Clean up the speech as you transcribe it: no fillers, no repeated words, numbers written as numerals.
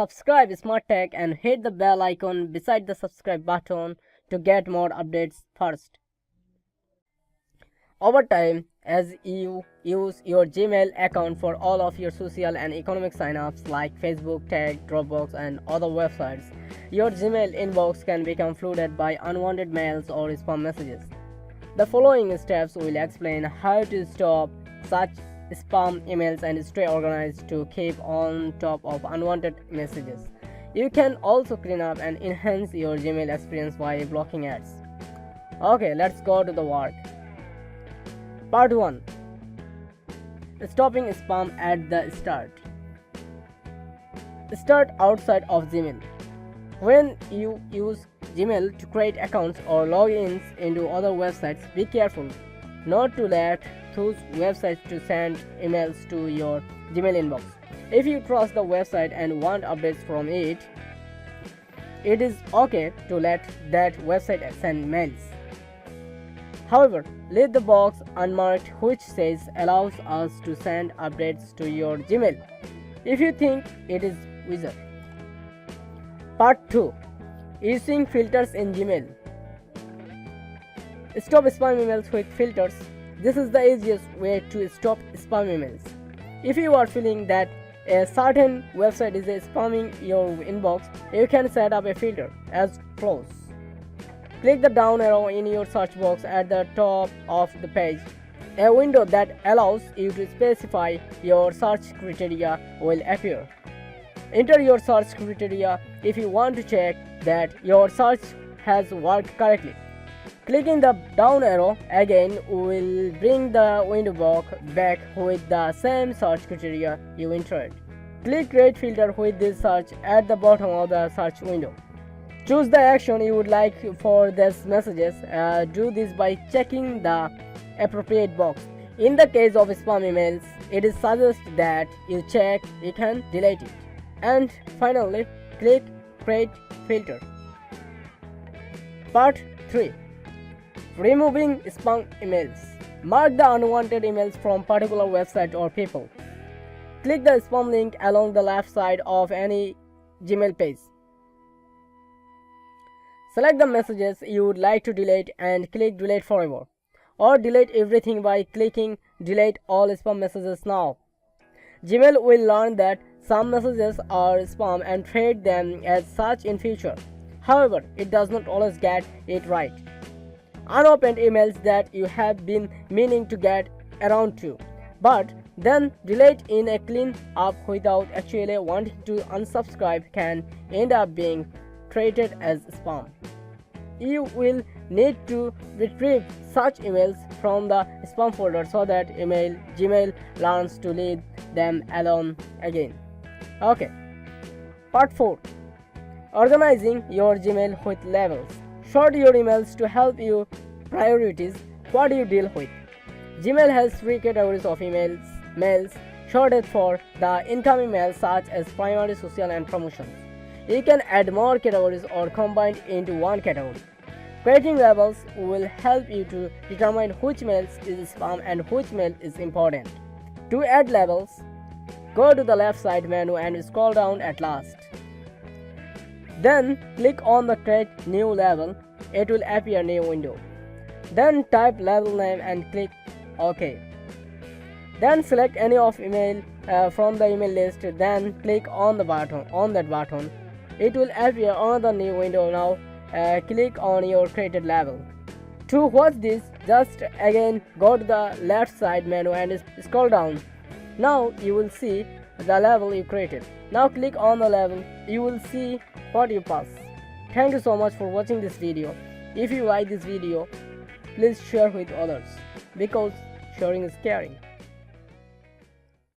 Subscribe Smart Tech and hit the bell icon beside the subscribe button to get more updates first. Over time, as you use your Gmail account for all of your social and economic signups like Facebook, Tag, Dropbox, and other websites, your Gmail inbox can become flooded by unwanted mails or spam messages. The following steps will explain how to stop such spam emails and stay organized to keep on top of unwanted messages. You can also clean up and enhance your Gmail experience by blocking ads. Okay, let's go to the work. Part 1. Stopping spam at the start. Start outside of Gmail. When you use Gmail to create accounts or logins into other websites, be careful not to let those websites to send emails to your Gmail inbox. If you trust the website and want updates from it, it is okay to let that website send mails. However, leave the box unmarked which says allows us to send updates to your Gmail if you think it is wizard. Part 2. Using filters in Gmail. Stop spam emails with filters. This is the easiest way to stop spam emails. If you are feeling that a certain website is spamming your inbox, you can set up a filter as follows. Click the down arrow in your search box at the top of the page. A window that allows you to specify your search criteria will appear. Enter your search criteria if you want to check that your search has worked correctly. Clicking the down arrow again will bring the window back with the same search criteria you entered. Click Create Filter with this search at the bottom of the search window. Choose the action you would like for these messages. Do this by checking the appropriate box. In the case of spam emails, it is suggested that you check you can delete it. And finally, click Create Filter. Part 3. Removing spam emails. Mark the unwanted emails from particular website or people. Click the spam link along the left side of any Gmail page. Select the messages you would like to delete and click Delete Forever, or delete everything by clicking Delete All Spam Messages Now. Gmail will learn that some messages are spam and treat them as such in future. However, it does not always get it right. Unopened emails that you have been meaning to get around to, but then delete in a clean up without actually wanting to unsubscribe can end up being treated as spam. You will need to retrieve such emails from the spam folder so that Gmail learns to leave them alone again. Okay. Part 4. Organizing your Gmail with labels. Sort your emails to help you priorities what you deal with. Gmail has 3 categories of mails sorted for the incoming mails such as primary, social, and promotions. You can add more categories or combine into one category. Creating labels will help you to determine which mails is spam and which mail is important. To add labels, go to the left side menu and scroll down at last. Then click on the Create New Label. It will appear new window. Then type label name and click OK. Then select any of email from the email list. Then click on that button. It will appear another new window. Now click on your created label. To watch this, just again go to the left side menu and scroll down. Now you will see the label you created. Now click on the label. You will see what you pass. Thank you so much for watching this video. If you like this video, please share with others because sharing is caring.